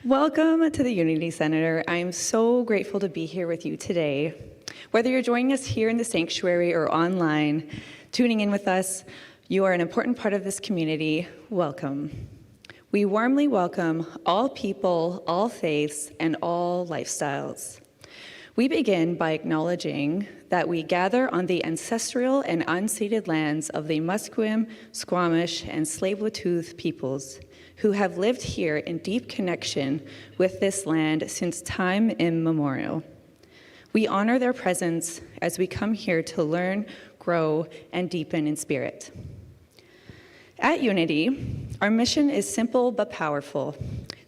Welcome to the Unity Center. I'm so grateful to be here with you today. Whether you're joining us here in the sanctuary or online, tuning in with us, you are an important part of this community. Welcome. We warmly welcome all people, all faiths, and all lifestyles. We begin by acknowledging that we gather on the ancestral and unceded lands of the Musqueam, Squamish, and Tsleil-Waututh peoples, who have lived here in deep connection with this land since time immemorial. We honor their presence as we come here to learn, grow, and deepen in spirit. At Unity, our mission is simple but powerful: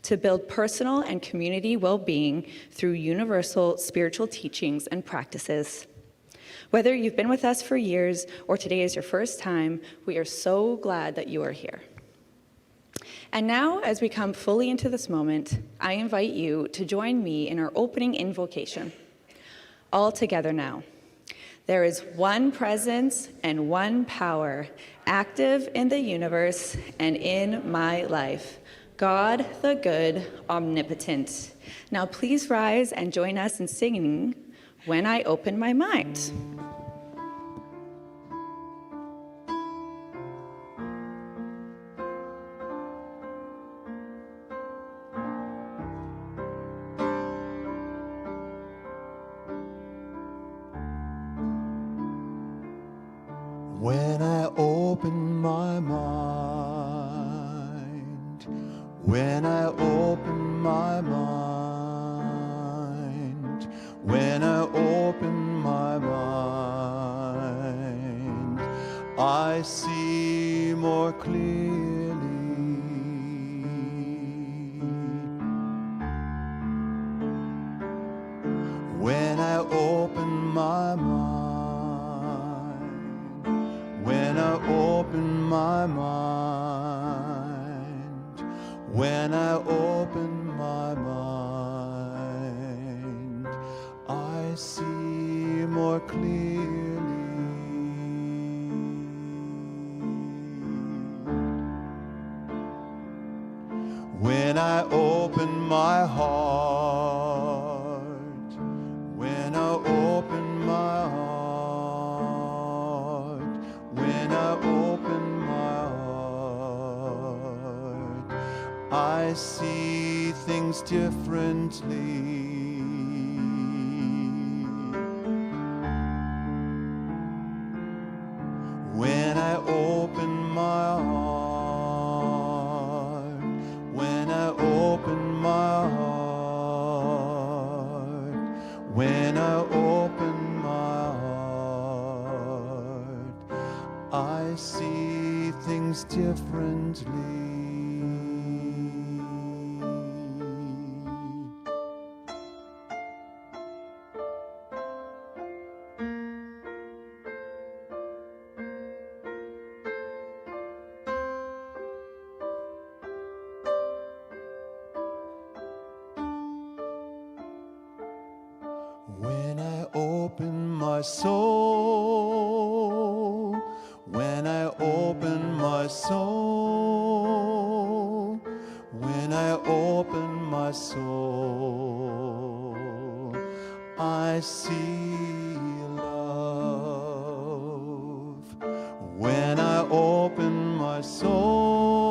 to build personal and community well-being through universal spiritual teachings and practices. Whether you've been with us for years or today is your first time, we are so glad that you are here. And now, as we come fully into this moment, I invite you to join me in our opening invocation. All together now. There is one presence and one power, active in the universe and in my life. God, the good, omnipotent. Now please rise and join us in singing When I Open My Mind. When I open my mind, when I open my mind, when I open my mind, I see more clearly. When I open my mind, when I open my mind, when I open my mind, I see more clearly. When I open my heart, when I open my heart, when I open my heart, I see things differently. When I open my heart, when I open my heart, when I open my heart, I see things differently. When I open my soul, when I open my soul, when I open my soul, I see love. When I open my soul,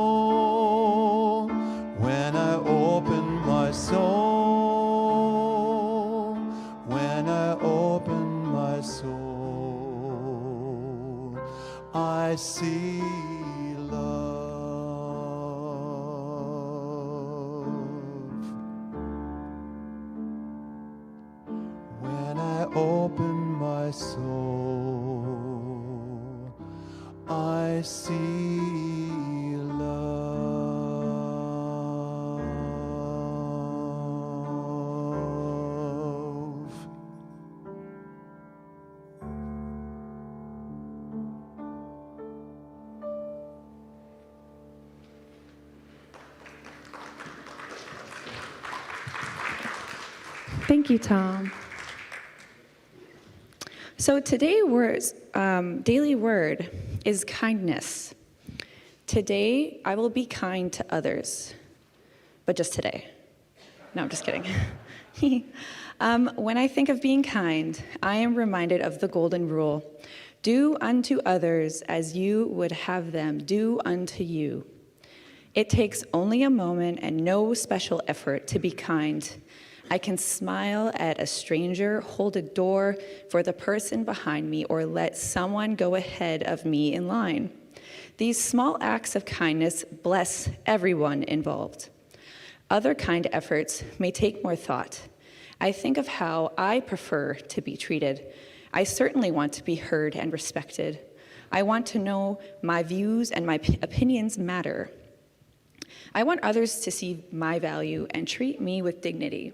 when I open my soul, when I open my soul, I see love. When I open my soul, I see love. Thank you, Tom. So today's daily word is kindness. Today, I will be kind to others, but just today. No, I'm just kidding. When I think of being kind, I am reminded of the golden rule. Do unto others as you would have them do unto you. It takes only a moment and no special effort to be kind. I can smile at a stranger, hold a door for the person behind me, or let someone go ahead of me in line. These small acts of kindness bless everyone involved. Other kind efforts may take more thought. I think of how I prefer to be treated. I certainly want to be heard and respected. I want to know my views and my opinions matter. I want others to see my value and treat me with dignity.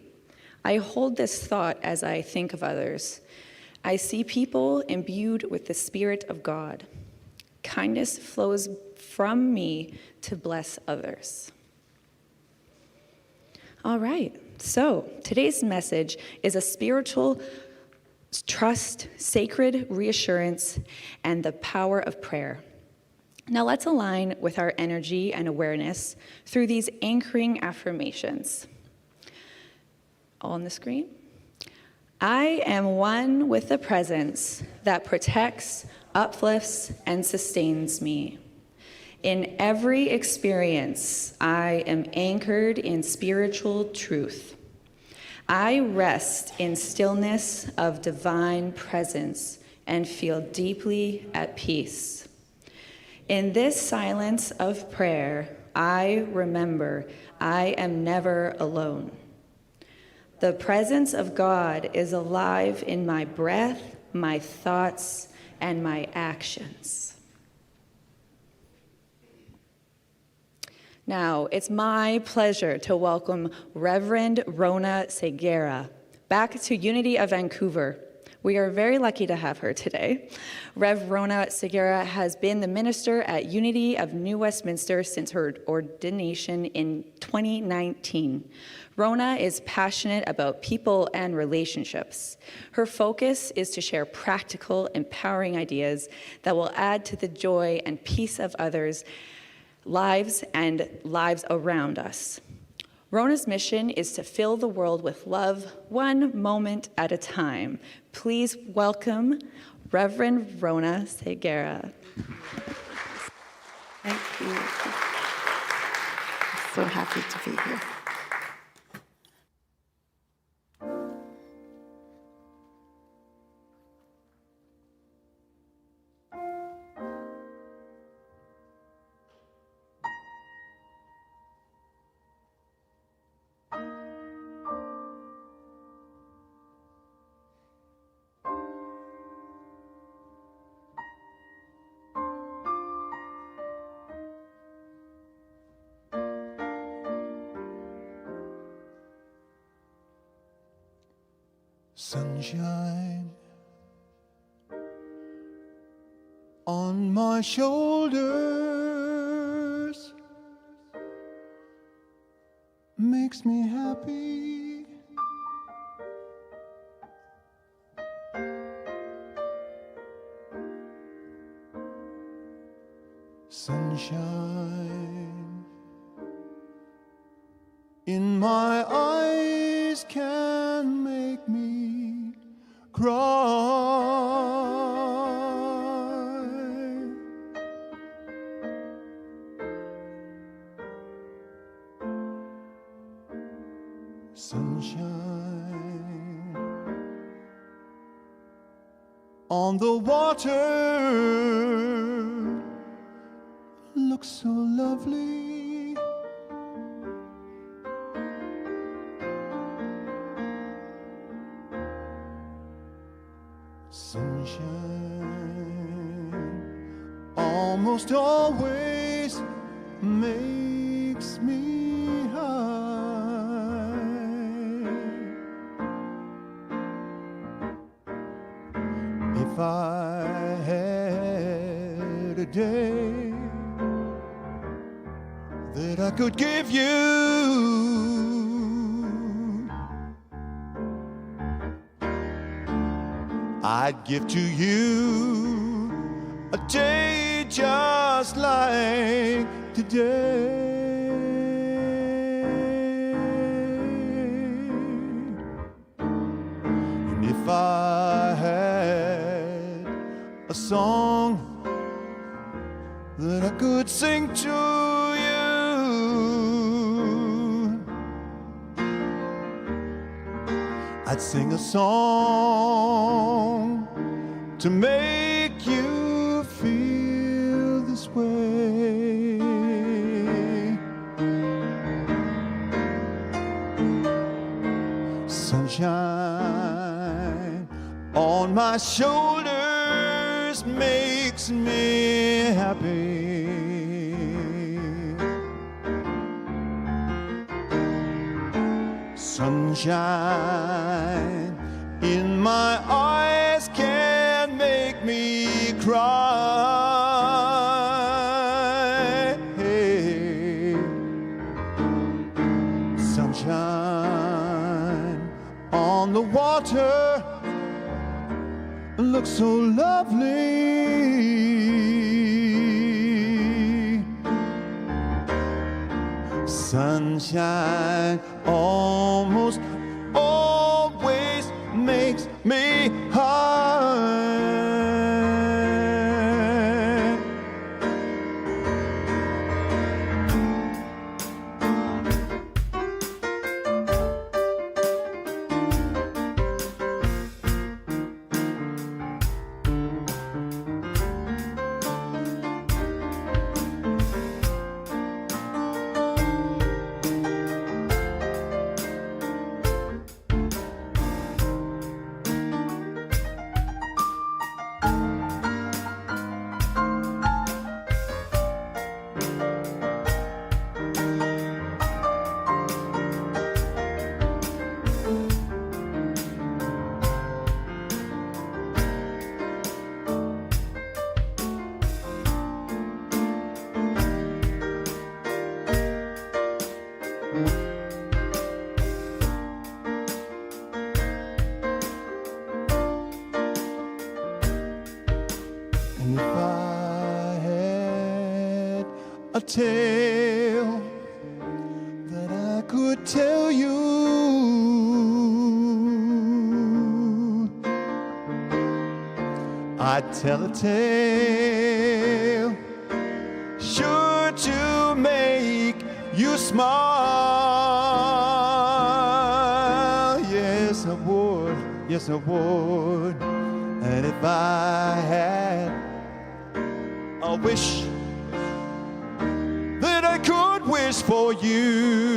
I hold this thought as I think of others. I see people imbued with the Spirit of God. Kindness flows from me to bless others. All right, so today's message is a spiritual trust, sacred reassurance, and the power of prayer. Now let's align with our energy and awareness through these anchoring affirmations. All on the screen. I am one with the presence that protects, uplifts, and sustains me. In every experience, I am anchored in spiritual truth. I rest in stillness of divine presence and feel deeply at peace. In this silence of prayer, I remember I am never alone. The presence of God is alive in my breath, my thoughts, and my actions. Now, it's my pleasure to welcome Reverend Rhona Segarra back to Unity of Vancouver. We are very lucky to have her today. Rev Rhona Segarra has been the minister at Unity of New Westminster since her ordination in 2019. Rhona is passionate about people and relationships. Her focus is to share practical, empowering ideas that will add to the joy and peace of others' lives and lives around us. Rhona's mission is to fill the world with love, one moment at a time. Please welcome Reverend Rhona Segarra. Thank you. I'm so happy to be here. Sunshine on my shoulders makes me happy. Sunshine in my eyes can make me cry. Sunshine on the water looks so lovely. Sunshine almost always makes me high. If I had a day that I could give you, I'd give to you a day just like today. song that I could sing to you. I'd sing a song to make you feel this way. Sunshine on my shoulders makes me happy. Sunshine in my eyes can make me cry. Sunshine on the water looks so lovely. Sunshine almost always makes me high. And if I had a tale that I could tell you, I'd tell a tale sure to make you smile. Yes, I would. Yes, I would. And if I had a wish that I could wish for you,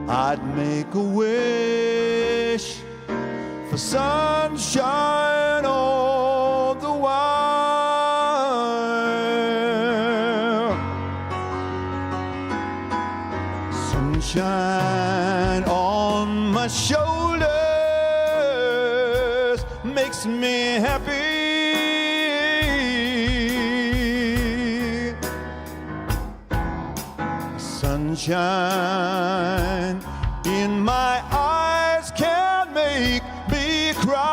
I'd make a wish for sunshine all the while. Sunshine on my shoulders makes me happy. Sunshine in my eyes can make me cry.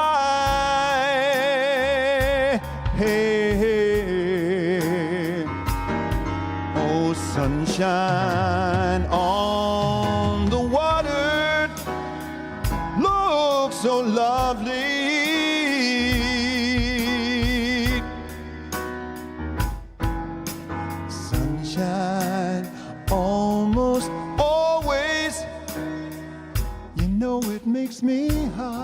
Hey, hey. Oh, sunshine on the water looks so lovely. Sunshine almost always, you know it makes me high.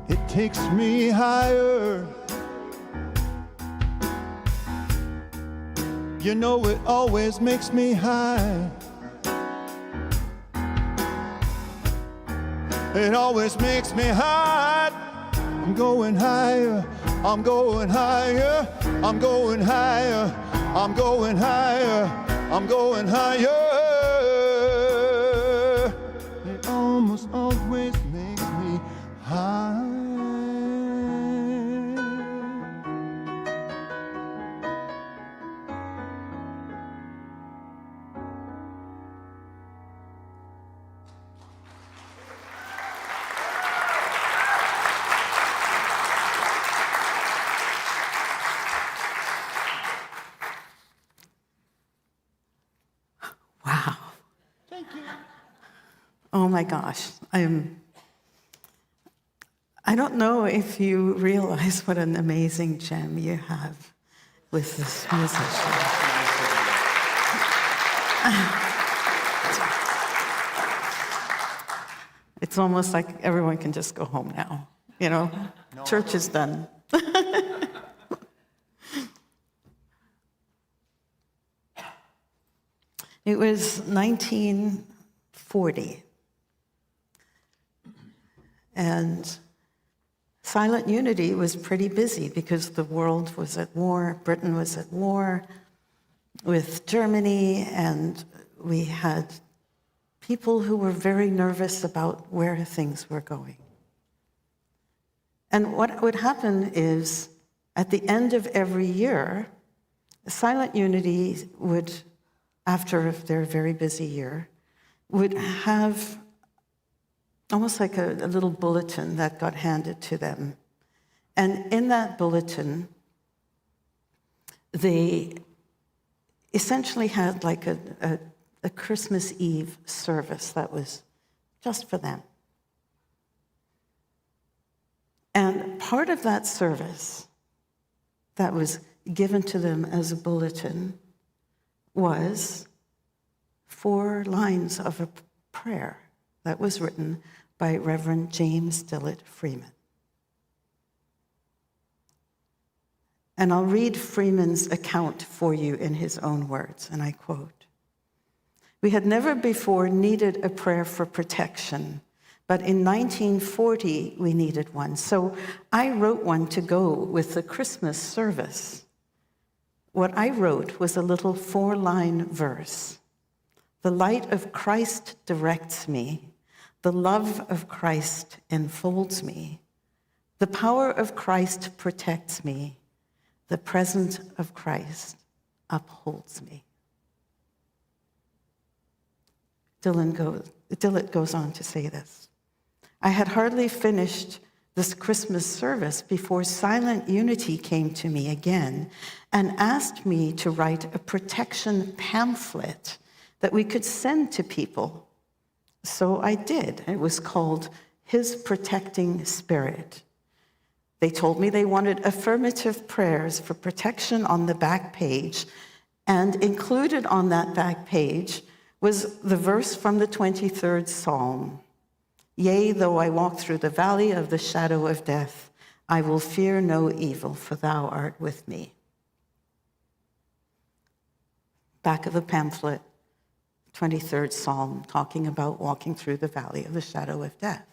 It takes me higher. You know it always makes me high. It always makes me high. I'm going higher. I'm going higher. I'm going higher. I'm going higher. I'm going higher. It almost always makes me high. Oh my gosh, I don't know if you realize what an amazing gem you have with this musician. It's almost like everyone can just go home now, you know? No. Church is done. It was 1940, and Silent Unity was pretty busy because the world was at war, Britain was at war with Germany, and we had people who were very nervous about where things were going. And what would happen is, at the end of every year, Silent Unity would, after their very busy year, would have almost like a little bulletin that got handed to them. And in that bulletin, they essentially had like a Christmas Eve service that was just for them. And part of that service that was given to them as a bulletin was 4 lines of a prayer that was written by Reverend James Dillet Freeman. And I'll read Freeman's account for you in his own words, and I quote, "We had never before needed a prayer for protection, but in 1940 we needed one. So I wrote one to go with the Christmas service. What I wrote was a little 4-line verse. The light of Christ directs me. The love of Christ enfolds me. The power of Christ protects me. The presence of Christ upholds me." Dillet goes on to say this. "I had hardly finished this Christmas service before Silent Unity came to me again and asked me to write a protection pamphlet that we could send to people. So I did. It was called His Protecting Spirit. They told me they wanted affirmative prayers for protection on the back page, and included on that back page was the verse from the 23rd Psalm. Yea, though I walk through the valley of the shadow of death, I will fear no evil, for thou art with me." Back of the pamphlet, 23rd Psalm, talking about walking through the valley of the shadow of death.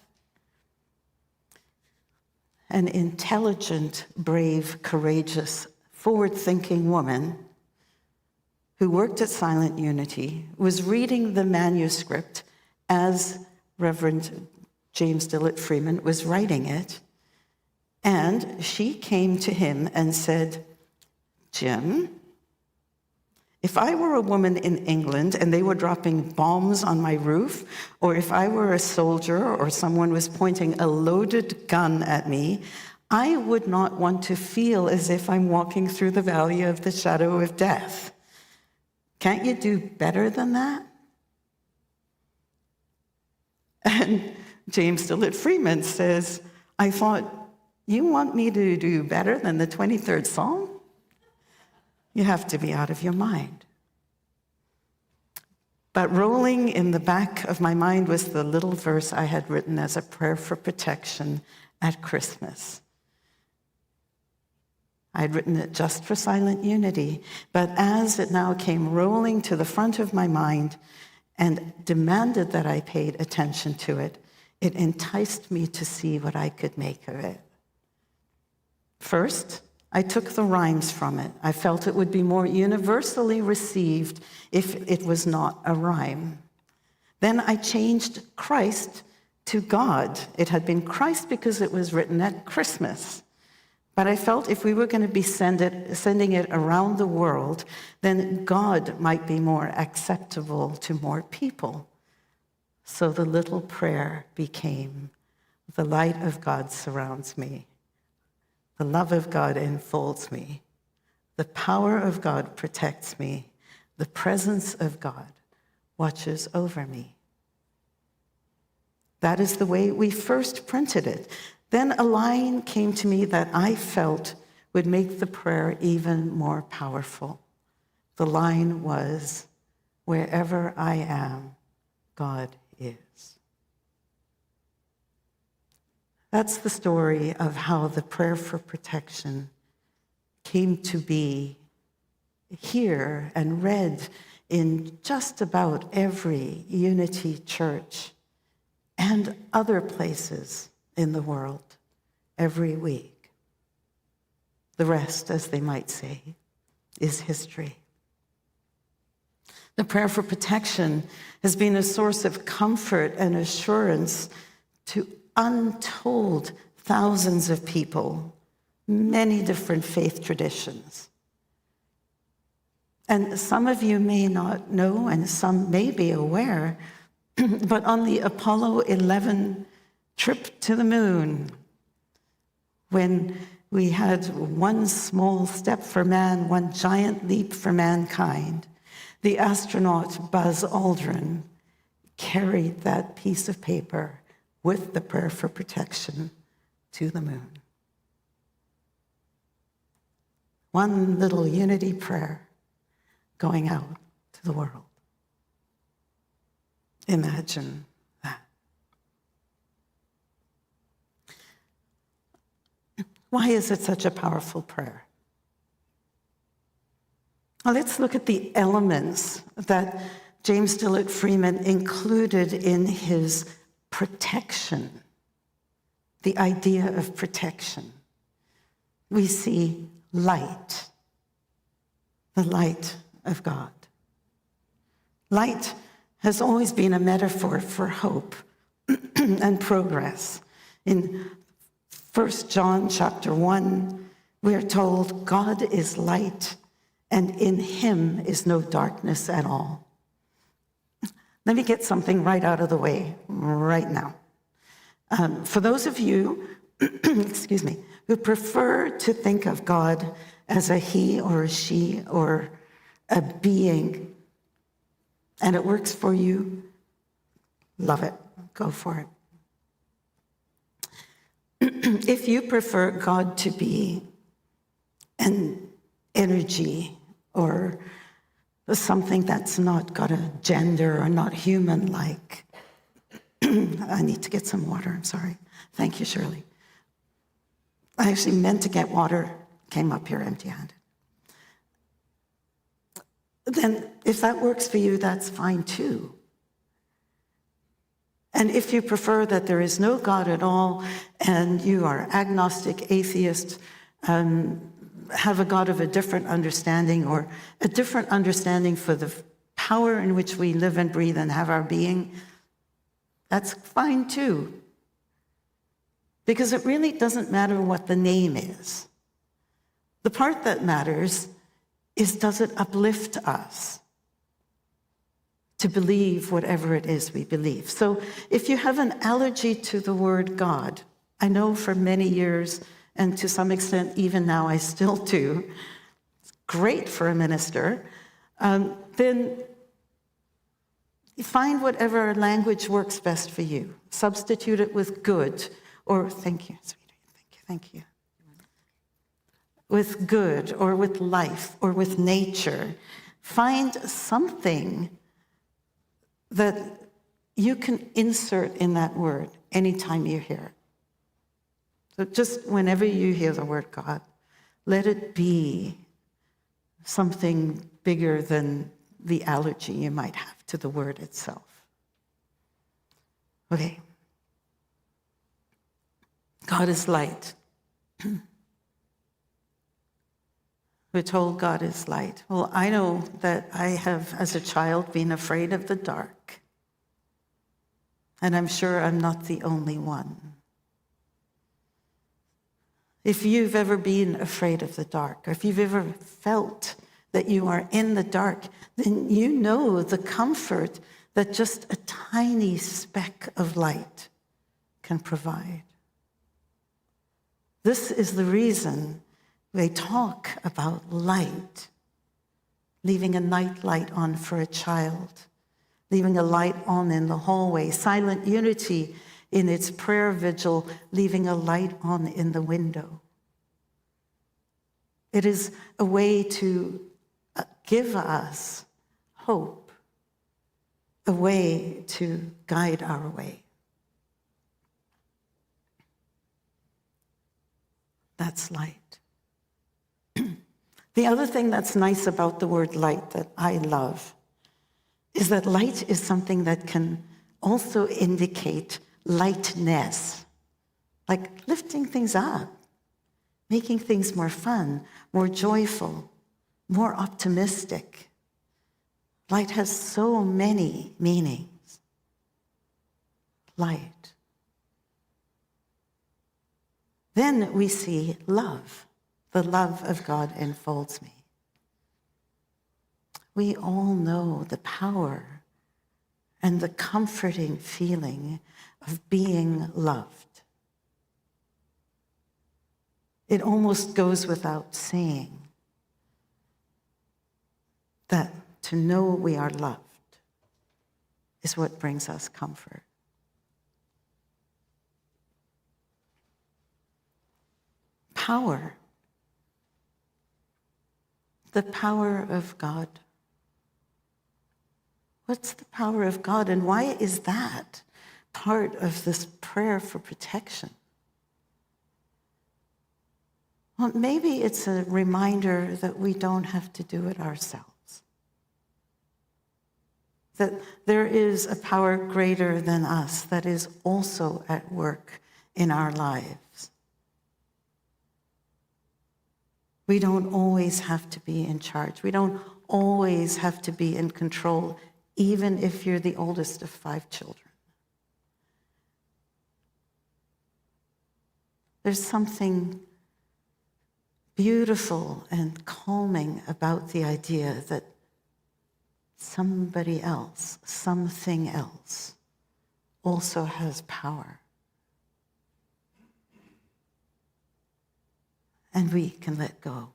An intelligent, brave, courageous, forward-thinking woman who worked at Silent Unity was reading the manuscript as Reverend James Dillet Freeman was writing it, and she came to him and said, "Jim, if I were a woman in England and they were dropping bombs on my roof, or if I were a soldier or someone was pointing a loaded gun at me, I would not want to feel as if I'm walking through the valley of the shadow of death. Can't you do better than that?" And James Dillet Freeman says, "I thought, you want me to do better than the 23rd Psalm? You have to be out of your mind." But rolling in the back of my mind was the little verse I had written as a prayer for protection at Christmas. I had written it just for Silent Unity, but as it now came rolling to the front of my mind and demanded that I paid attention to it, it enticed me to see what I could make of it. First, I took the rhymes from it. I felt it would be more universally received if it was not a rhyme. Then I changed Christ to God. It had been Christ because it was written at Christmas. But I felt if we were going to be sending it around the world, then God might be more acceptable to more people. So the little prayer became, "The light of God surrounds me. The love of God enfolds me. The power of God protects me. The presence of God watches over me." That is the way we first printed it. Then a line came to me that I felt would make the prayer even more powerful. The line was, "Wherever I am, God is." That's the story of how the prayer for protection came to be here and read in just about every Unity church and other places in the world every week. The rest, as they might say, is history. The prayer for protection has been a source of comfort and assurance to untold thousands of people, many different faith traditions. And some of you may not know, and some may be aware, but on the Apollo 11 trip to the moon, when we had one small step for man, one giant leap for mankind, the astronaut Buzz Aldrin carried that piece of paper with the prayer for protection to the moon. One little unity prayer going out to the world. Imagine that. Why is it such a powerful prayer? Well, let's look at the elements that James Dillet Freeman included in his protection, the idea of protection. We see light, the light of God. Light has always been a metaphor for hope and progress. In 1 John chapter 1, we are told God is light, and in him is no darkness at all. Let me get something right out of the way right now. For those of you, excuse me, who prefer to think of God as a he or a she or a being, and it works for you, love it, go for it. If you prefer God to be an energy or something that's not got a gender or not human-like, I need to get some water, I'm sorry. Thank you, Shirley. I actually meant to get water, came up here empty-handed. Then if that works for you, that's fine too. And if you prefer that there is no God at all, and you are agnostic, atheist, have a God of a different understanding, or a different understanding for the power in which we live and breathe and have our being, that's fine too. Because it really doesn't matter what the name is. The part that matters is, does it uplift us to believe whatever it is we believe? So if you have an allergy to the word God, I know for many years, and to some extent even now I still do, it's great for a minister, then find whatever language works best for you. Substitute it with good, or thank you, sweetie, thank you. With good, or with life, or with nature. Find something that you can insert in that word anytime you hear it. So just whenever you hear the word God, let it be something bigger than the allergy you might have to the word itself. Okay. God is light. We're told God is light. Well, I know that I have, as a child, been afraid of the dark. And I'm sure I'm not the only one. If you've ever been afraid of the dark, or if you've ever felt that you are in the dark, then you know the comfort that just a tiny speck of light can provide. This is the reason they talk about light, leaving a night light on for a child, leaving a light on in the hallway. Silent Unity in its prayer vigil, leaving a light on in the window. It is a way to give us hope, a way to guide our way. That's light. The other thing that's nice about the word light that I love is that light is something that can also indicate lightness, like lifting things up, making things more fun, more joyful, more optimistic. Light has so many meanings. Light. Then we see love. The love of God enfolds me. We all know the power and the comforting feeling of being loved. It almost goes without saying that to know we are loved is what brings us comfort. Power. The power of God. What's the power of God, and why is that part of this prayer for protection? Well, maybe it's a reminder that we don't have to do it ourselves. That there is a power greater than us that is also at work in our lives. We don't always have to be in charge. We don't always have to be in control, even if you're the oldest of 5 children. There's something beautiful and calming about the idea that somebody else, something else, also has power. And we can let go.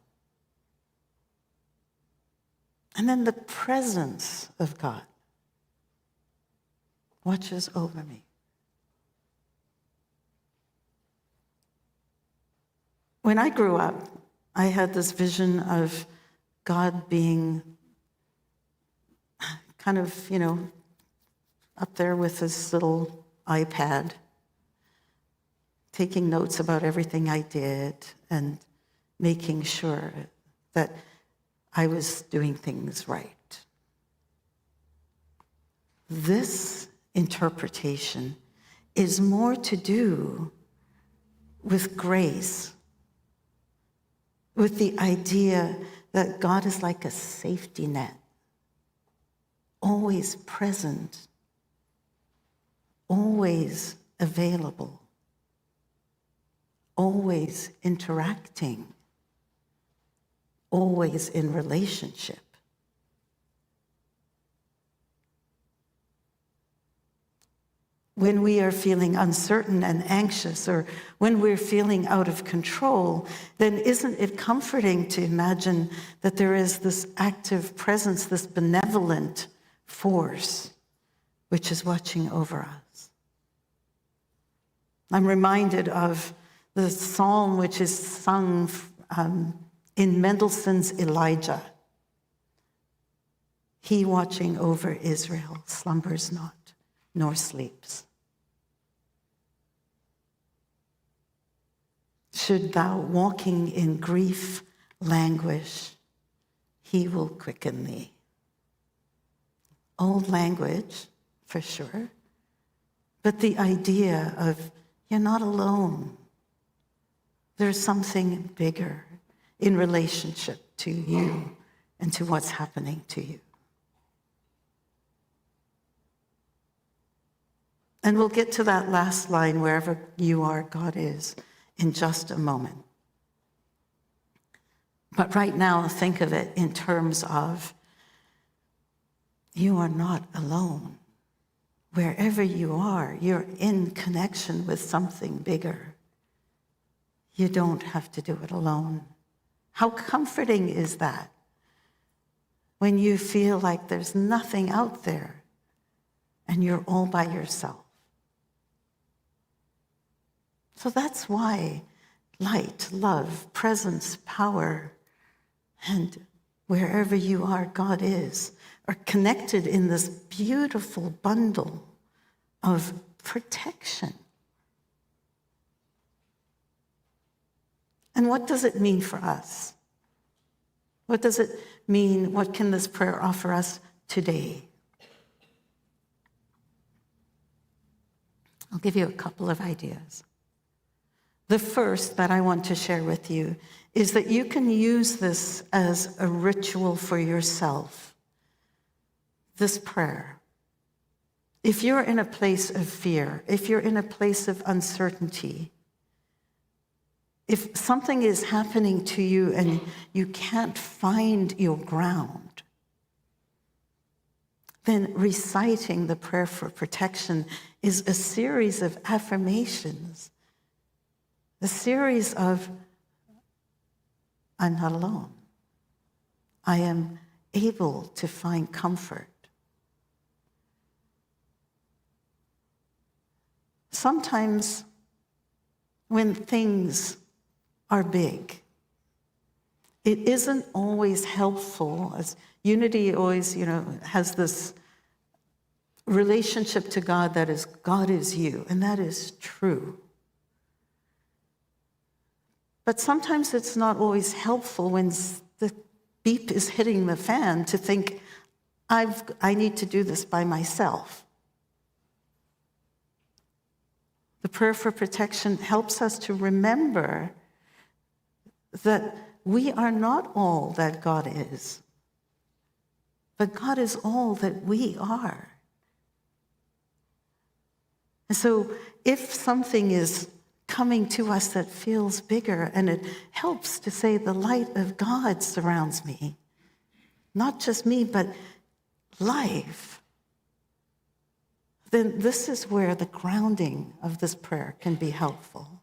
And then the presence of God watches over me. When I grew up, I had this vision of God being kind of, up there with his little iPad, taking notes about everything I did and making sure that I was doing things right. This interpretation is more to do with grace, with the idea that God is like a safety net, always present, always available, always interacting, always in relationship. When we are feeling uncertain and anxious, or when we're feeling out of control, then isn't it comforting to imagine that there is this active presence, this benevolent force, which is watching over us? I'm reminded of the psalm which is sung in Mendelssohn's Elijah. He watching over Israel slumbers not, nor sleeps. Should thou walking in grief languish, he will quicken thee. Old language, for sure, but the idea of you're not alone. There's something bigger in relationship to you and to what's happening to you. And we'll get to that last line, wherever you are, God is, in just a moment. But right now, think of it in terms of you are not alone. Wherever you are, you're in connection with something bigger. You don't have to do it alone. How comforting is that when you feel like there's nothing out there and you're all by yourself? So that's why light, love, presence, power, and wherever you are, God are connected in this beautiful bundle of protection. And what does it mean for us? What does it mean? What can this prayer offer us today? I'll give you a couple of ideas. The first that I want to share with you is that you can use this as a ritual for yourself. This prayer. If you're in a place of fear, if you're in a place of uncertainty, if something is happening to you and you can't find your ground, then reciting the prayer for protection is a series of affirmations, a series of, I'm not alone. I am able to find comfort. Sometimes when things are big, it isn't always helpful, as Unity always, has this relationship to God that is, God is you, and that is true. But sometimes it's not always helpful when the beep is hitting the fan to think, I need to do this by myself. The prayer for protection helps us to remember that we are not all that God is, but God is all that we are. And so if something is coming to us that feels bigger, and it helps to say the light of God surrounds me, not just me, but life, then this is where the grounding of this prayer can be helpful.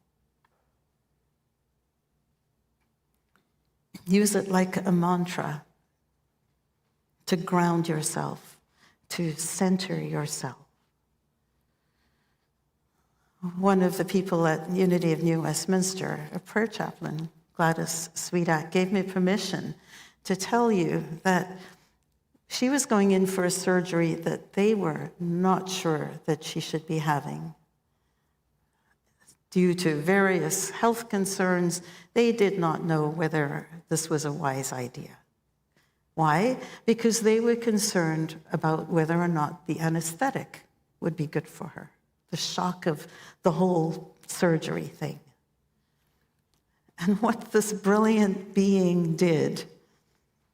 Use it like a mantra to ground yourself, to center yourself. One of the people at Unity of New Westminster, a prayer chaplain, Gladys Sweetak, gave me permission to tell you that she was going in for a surgery that they were not sure that she should be having. Due to various health concerns, they did not know whether this was a wise idea. Why? Because they were concerned about whether or not the anesthetic would be good for her, the shock of the whole surgery thing. And what this brilliant being did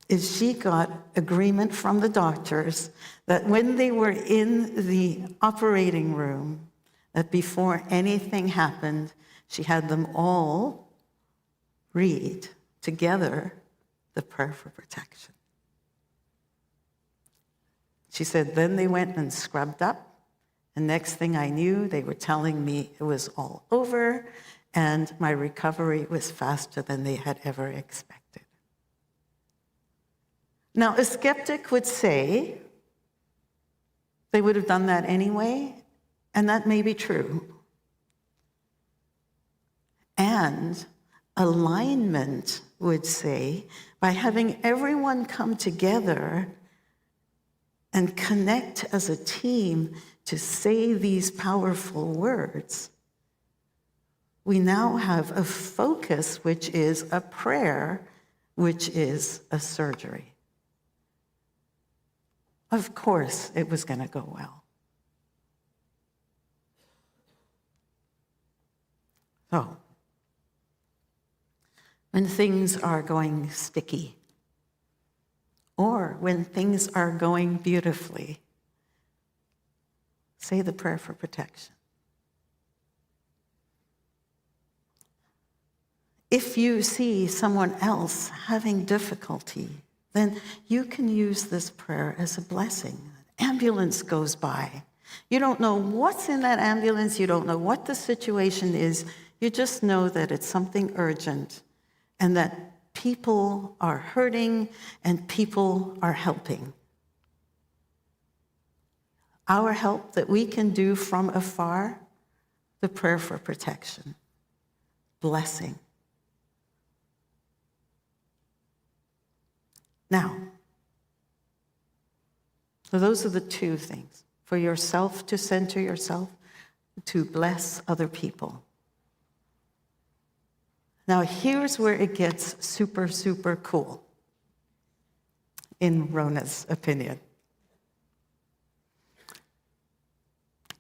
is she got agreement from the doctors that when they were in the operating room, that before anything happened, she had them all read together the prayer for protection. She said, then they went and scrubbed up, and next thing I knew, they were telling me it was all over, and my recovery was faster than they had ever expected. Now, a skeptic would say they would have done that anyway, and that may be true. And alignment would say, by having everyone come together and connect as a team to say these powerful words, we now have a focus, which is a prayer, which is a surgery. Of course, it was going to go well. So, when things are going sticky, or when things are going beautifully, say the prayer for protection. If you see someone else having difficulty, then you can use this prayer as a blessing. An ambulance goes by. You don't know what's in that ambulance. You don't know what the situation is. You just know that it's something urgent and that people are hurting and people are helping. Our help that we can do from afar, the prayer for protection. blessing. Now, so those are the two things. For yourself to center yourself, to bless other people. Now, here's where it gets super, super cool, in Rhona's opinion.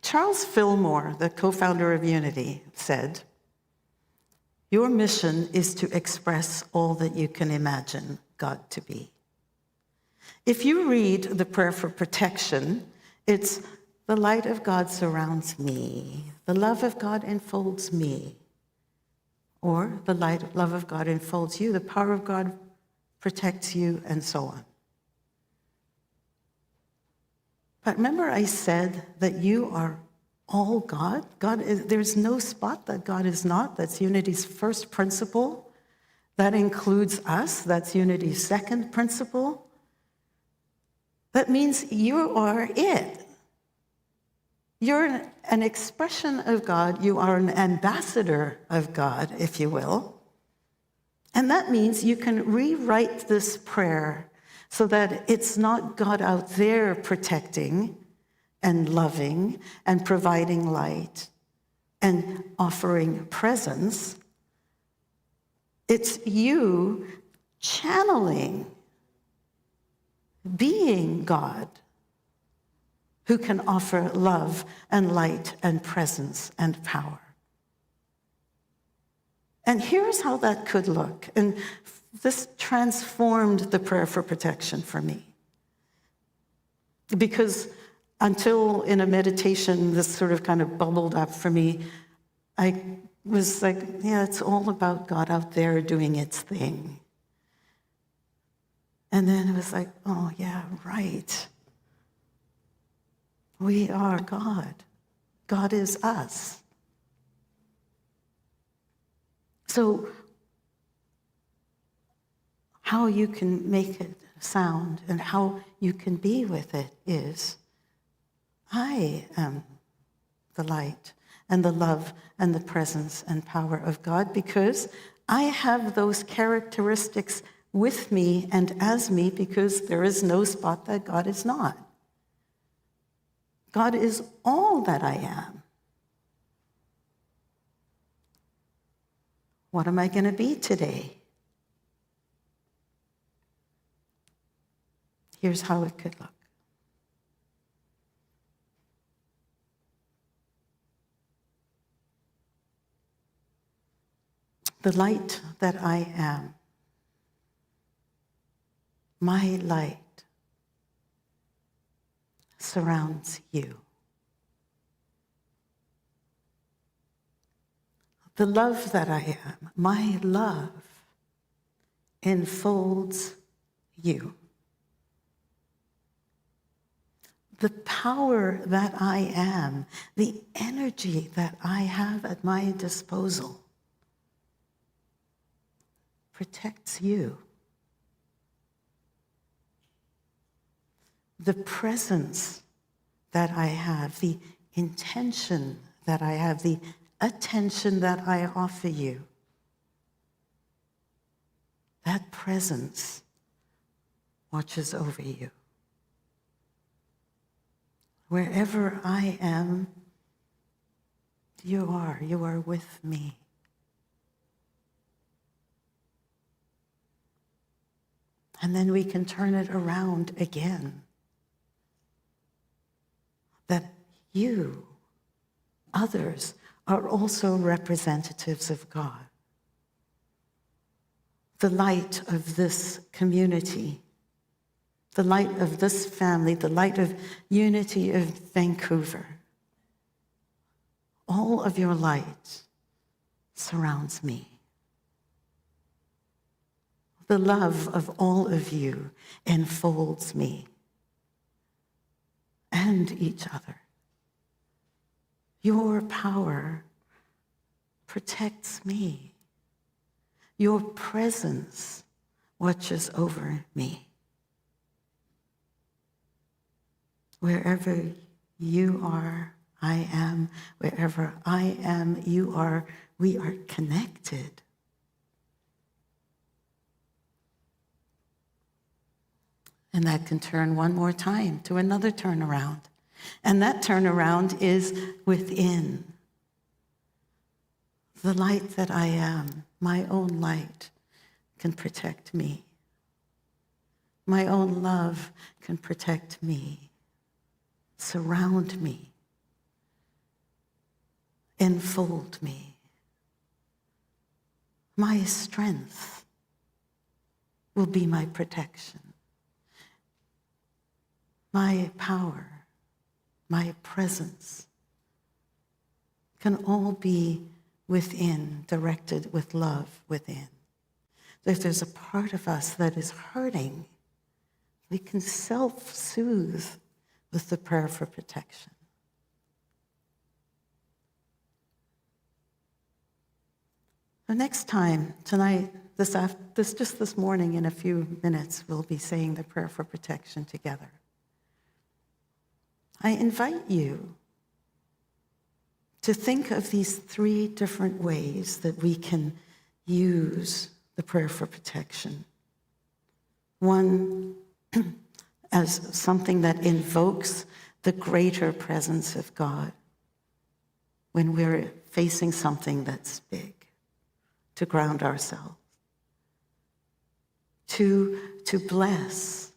Charles Fillmore, the co-founder of Unity, said, "Your mission is to express all that you can imagine God to be." If you read the prayer for protection, it's the light of God surrounds me, the love of God enfolds me, or the love of God enfolds you, the power of God protects you, and so on. But remember I said that you are all God? There's no spot that God is not. That's Unity's first principle. That includes us. That's Unity's second principle. That means you are it. You're an expression of God. You are an ambassador of God, if you will. And that means you can rewrite this prayer so that it's not God out there protecting and loving and providing light and offering presence. It's you channeling, being God, who can offer love and light and presence and power. And here's how that could look. And this transformed the prayer for protection for me. Because until in a meditation, this sort of kind of bubbled up for me, I was like, yeah, it's all about God out there doing its thing. And then it was like, oh, yeah, right. We are God. God is us. So how you can make it sound and how you can be with it is, I am the light and the love and the presence and power of God because I have those characteristics with me and as me because there is no spot that God is not. God is all that I am. What am I going to be today? Here's how it could look. The light that I am, my light, surrounds you. The love that I am, my love, enfolds you. The power that I am, the energy that I have at my disposal, protects you. The presence that I have, the intention that I have, the attention that I offer you, that presence watches over you. Wherever I am, you are with me. And then we can turn it around again. That you, others, are also representatives of God. The light of this community, the light of this family, the light of Unity of Vancouver. All of your light surrounds me. The love of all of you enfolds me and each other. Your power protects me. Your presence watches over me. Wherever you are, I am, wherever I am, you are, we are connected. And that can turn one more time to another turnaround. And that turnaround is within. The light that I am, my own light, can protect me. My own love can protect me, surround me, enfold me. My strength will be my protection. My power, my presence can all be within, directed with love within. If there's a part of us that is hurting, we can self-soothe with the prayer for protection. The next time, tonight, this morning, in a few minutes, we'll be saying the prayer for protection together. I invite you to think of these 3 different ways that we can use the prayer for protection. One, as something that invokes the greater presence of God when we're facing something that's big, to ground ourselves. 2, to bless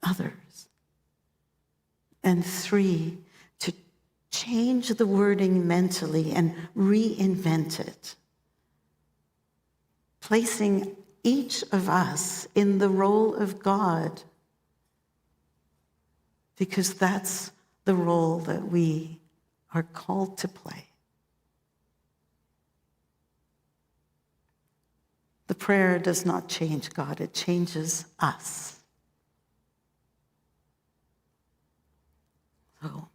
others. And 3, to change the wording mentally and reinvent it, placing each of us in the role of God, because that's the role that we are called to play. The prayer does not change God, it changes us. So,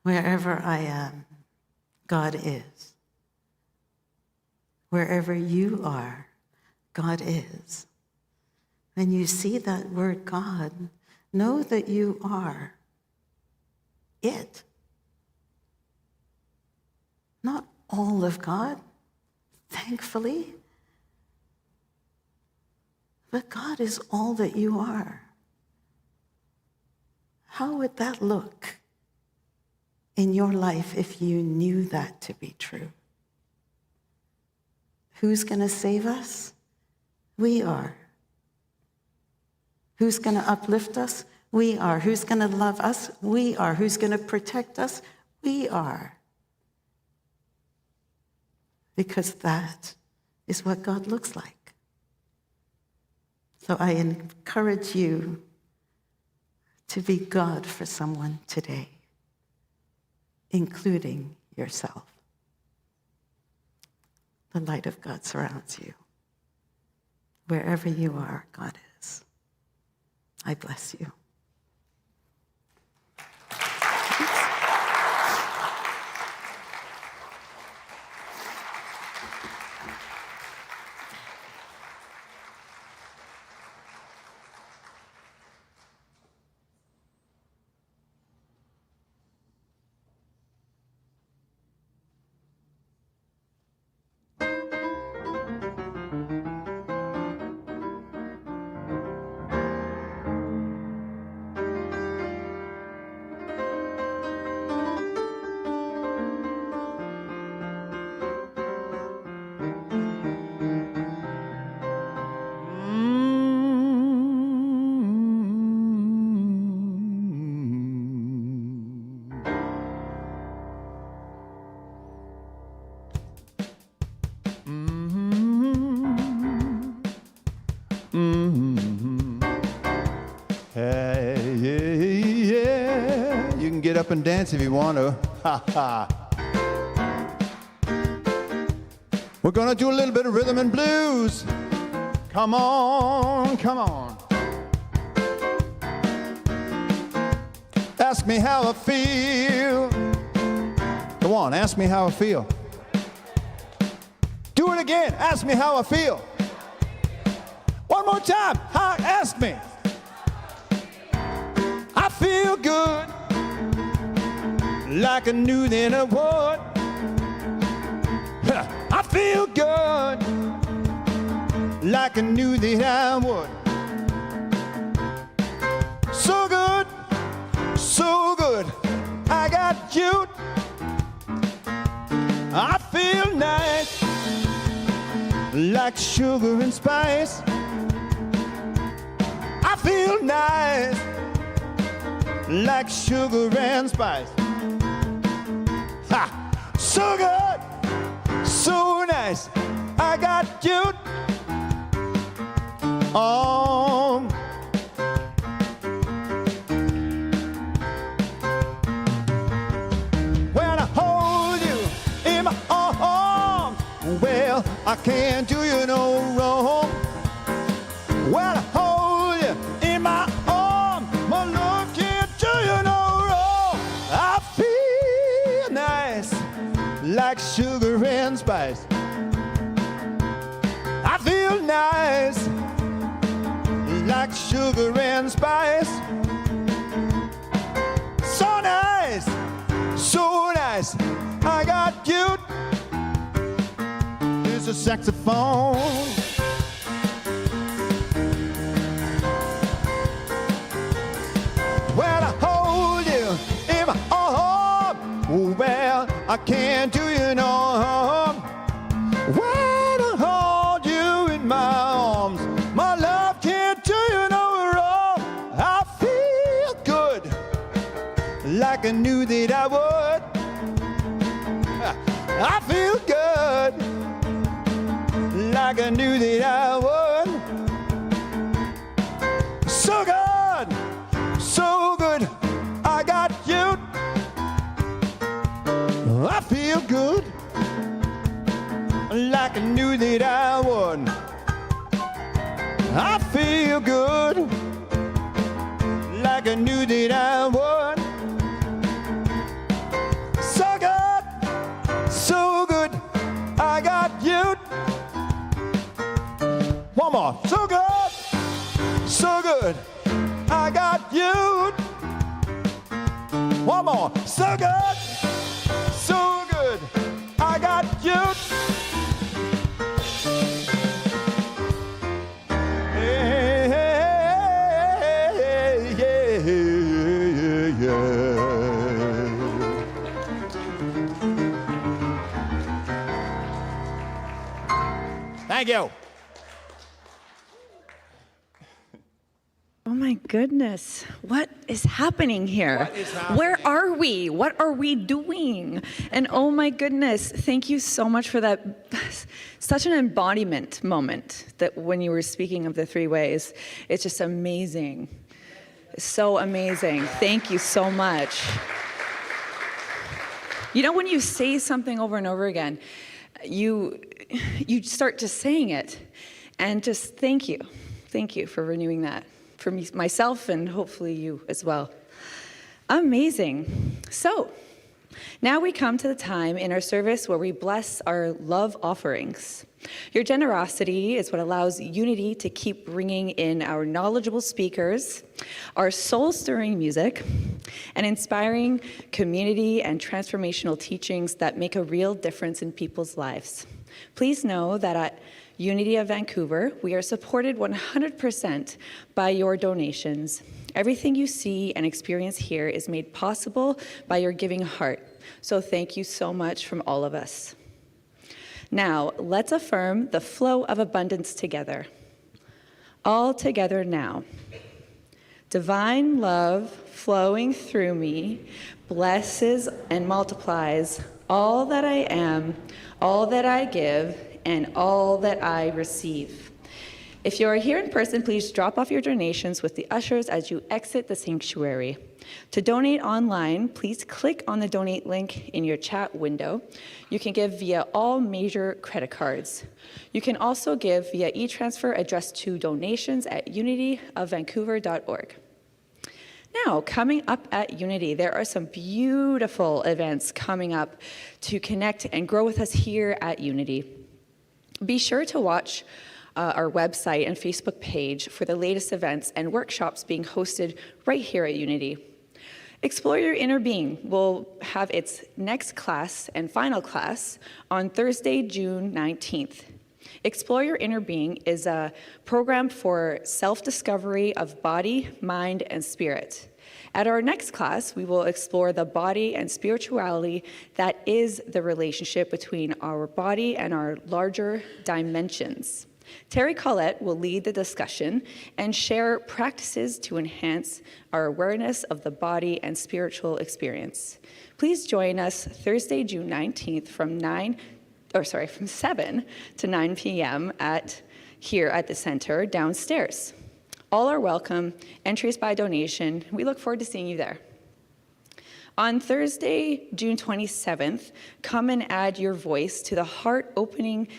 wherever I am, God is. Wherever you are, God is. When you see that word God, know that you are it. Not all of God, thankfully, but God is all that you are. How would that look in your life if you knew that to be true? Who's going to save us? We are. Who's going to uplift us? We are. Who's going to love us? We are. Who's going to protect us? We are. Because that is what God looks like. So I encourage you to be God for someone today, including yourself. The light of God surrounds you. Wherever you are, God is. I bless you. Hey, yeah. You can get up and dance if you want to. Ha ha. We're gonna do a little bit of rhythm and blues. Come on, come on. Ask me how I feel. Come on, ask me how I feel. Do it again. Ask me how I feel. One more time. Ask me. I feel good, like I knew that I would. I feel good, like I knew that I would. So good, so good, I got you. I feel nice, like sugar and spice. I feel nice, like sugar and spice. Ha! So good, so nice, I got you. When I hold you in my arms, well, I can't do you no wrong. When I hold you in my arms, my love can't do you no wrong. I feel nice, like sugar and spice. I feel nice, like sugar and spice. So nice, so nice, I got you. Here's a saxophone. When I hold you in my arms, well, I can't do you no harm. When I hold you in my arms, my love can't do you no wrong. I feel good, like I knew that I would. I feel good, like I knew that I would. So good, so good, I got you. I feel good, like I knew that I would. I feel good, like I knew that I would. So good, so good, I got you. One more. So good, so good, I got you. One more. So good, so good, I got you. Hey, hey, hey, yeah, yeah. Thank you. Oh my goodness, what is happening here? What is happening? Where are we? What are we doing? And oh my goodness, thank you so much for that. Such an embodiment moment that when you were speaking of the three ways, it's just amazing. So amazing. Thank you so much. You know, when you say something over and over again, you start just saying it, and just thank you. Thank you for renewing that for me, myself, and hopefully you as well. Amazing. So now we come to the time in our service where we bless our love offerings. Your generosity is what allows Unity to keep bringing in our knowledgeable speakers, our soul-stirring music, and inspiring community and transformational teachings that make a real difference in people's lives. Please know that at Unity of Vancouver, we are supported 100% by your donations. Everything you see and experience here is made possible by your giving heart. So thank you so much from all of us. Now, let's affirm the flow of abundance together. All together now. Divine love flowing through me blesses and multiplies all that I am, all that I give, and all that I receive. If you are here in person, please drop off your donations with the ushers as you exit the sanctuary. To donate online, please click on the donate link in your chat window. You can give via all major credit cards. You can also give via e-transfer addressed to donations@unityofvancouver.org. Now, coming up at Unity, there are some beautiful events coming up to connect and grow with us here at Unity. Be sure to watch our website and Facebook page for the latest events and workshops being hosted right here at Unity. Explore Your Inner Being will have its next class and final class on Thursday, June 19th. Explore Your Inner Being is a program for self-discovery of body, mind, and spirit. At our next class, we will explore the body and spirituality that is the relationship between our body and our larger dimensions. Terry Collette will lead the discussion and share practices to enhance our awareness of the body and spiritual experience. Please join us Thursday, June 19th from 7 to 9 p.m. here at the center downstairs. All are welcome. Entry is by donation. We look forward to seeing you there. On Thursday, June 27th, come and add your voice to the heart-opening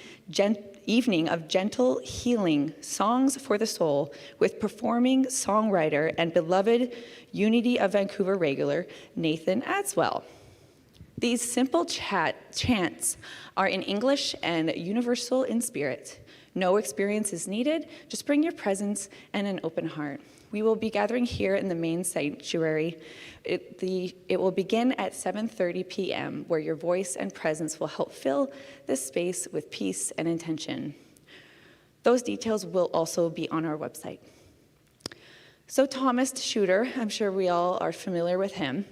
evening of gentle healing, songs for the soul, with performing songwriter and beloved Unity of Vancouver regular, Nathan Adswell. These simple chants are in English and universal in spirit. No experience is needed, just bring your presence and an open heart. We will be gathering here in the main sanctuary. It will begin at 7:30 p.m., where your voice and presence will help fill this space with peace and intention. Those details will also be on our website. So Thomas Shooter, I'm sure we all are familiar with him.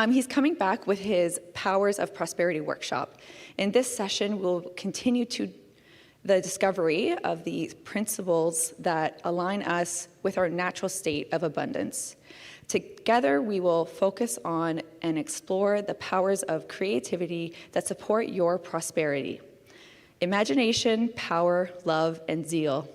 He's coming back with his Powers of Prosperity workshop. In this session, we'll continue to the discovery of the principles that align us with our natural state of abundance. Together, we will focus on and explore the powers of creativity that support your prosperity. Imagination, power, love, and zeal.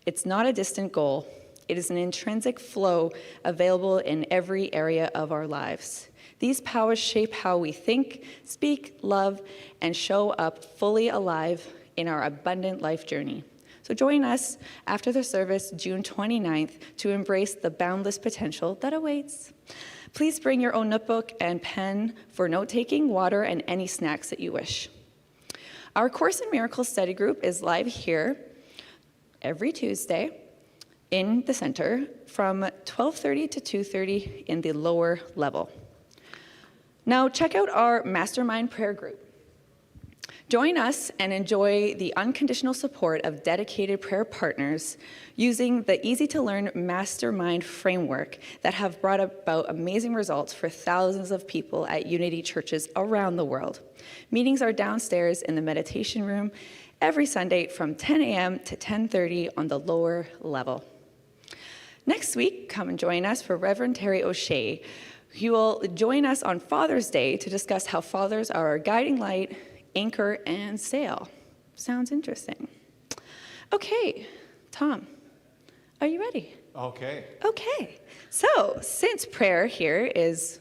It's not a distant goal. It is an intrinsic flow available in every area of our lives. These powers shape how we think, speak, love, and show up fully alive in our abundant life journey. So join us after the service, June 29th, to embrace the boundless potential that awaits. Please bring your own notebook and pen for note-taking, water, and any snacks that you wish. Our Course in Miracles study group is live here every Tuesday in the center from 12:30 to 2:30 in the lower level. Now check out our Mastermind prayer group. Join us and enjoy the unconditional support of dedicated prayer partners using the easy-to-learn Mastermind framework that have brought about amazing results for thousands of people at Unity churches around the world. Meetings are downstairs in the meditation room every Sunday from 10 a.m. to 10:30 on the lower level. Next week, come and join us for Reverend Terry O'Shea. He will join us on Father's Day to discuss how fathers are our guiding light, anchor, and sail. Sounds interesting. Okay, Tom, are you ready? Okay. Okay, so since prayer here is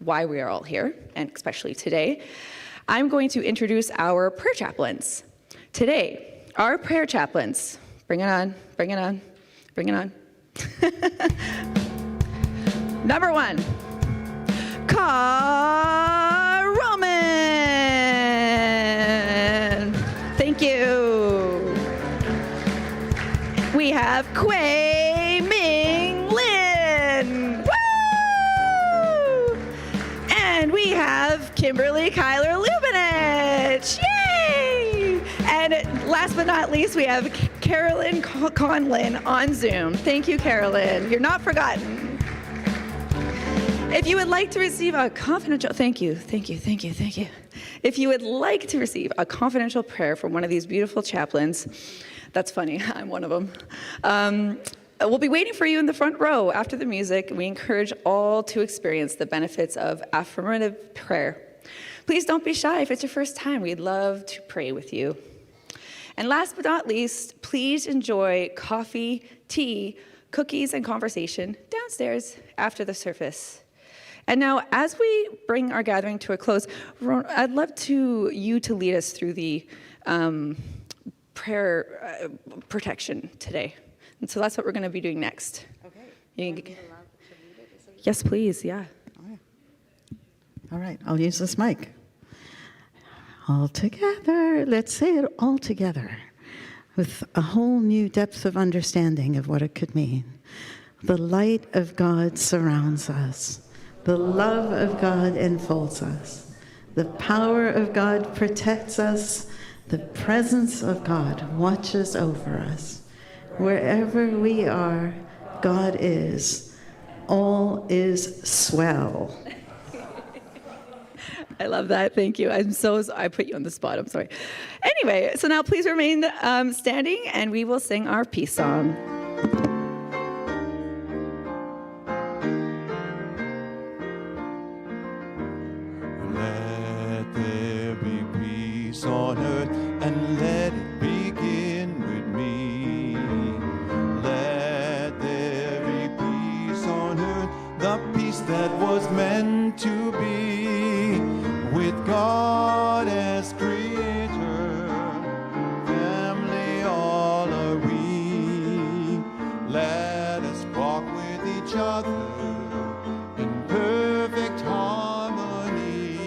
why we are all here, and especially today, I'm going to introduce our prayer chaplains. Today, our prayer chaplains, bring it on, bring it on, bring it on. Number one, Roman. Thank you. We have Kuei Ming Lin. Woo! And we have Kimberly Kyler Lubinich. Yay! And last but not least, we have Carolyn Conlin on Zoom. Thank you, Carolyn. You're not forgotten. If you would like to receive a confidential, thank you. If you would like to receive a confidential prayer from one of these beautiful chaplains, that's funny, I'm one of them. We'll be waiting for you in the front row after the music. We encourage all to experience the benefits of affirmative prayer. Please don't be shy if it's your first time. We'd love to pray with you. And last but not least, please enjoy coffee, tea, cookies, and conversation downstairs after the service. And now, as we bring our gathering to a close, Rhona, I'd love you to lead us through the prayer protection today. And so that's what we're going to be doing next. Okay. Yes, please, yeah. All right, I'll use this mic. All together, let's say it all together with a whole new depth of understanding of what it could mean. The light of God surrounds us. The love of God enfolds us. The power of God protects us. The presence of God watches over us. Wherever we are, God is. All is swell. I love that. Thank you. I put you on the spot. I'm sorry. Anyway, so now please remain standing and we will sing our peace song. Let there be peace on earth and let it begin with me. Let there be peace on earth, the peace that was meant to be, with God as creator, family all are we. Let us walk with each other in perfect harmony.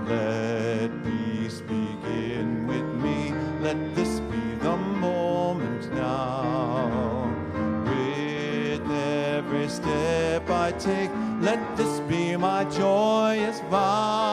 Let peace begin with me. Let this be the moment now. With every step I take, let this be my joyous vow.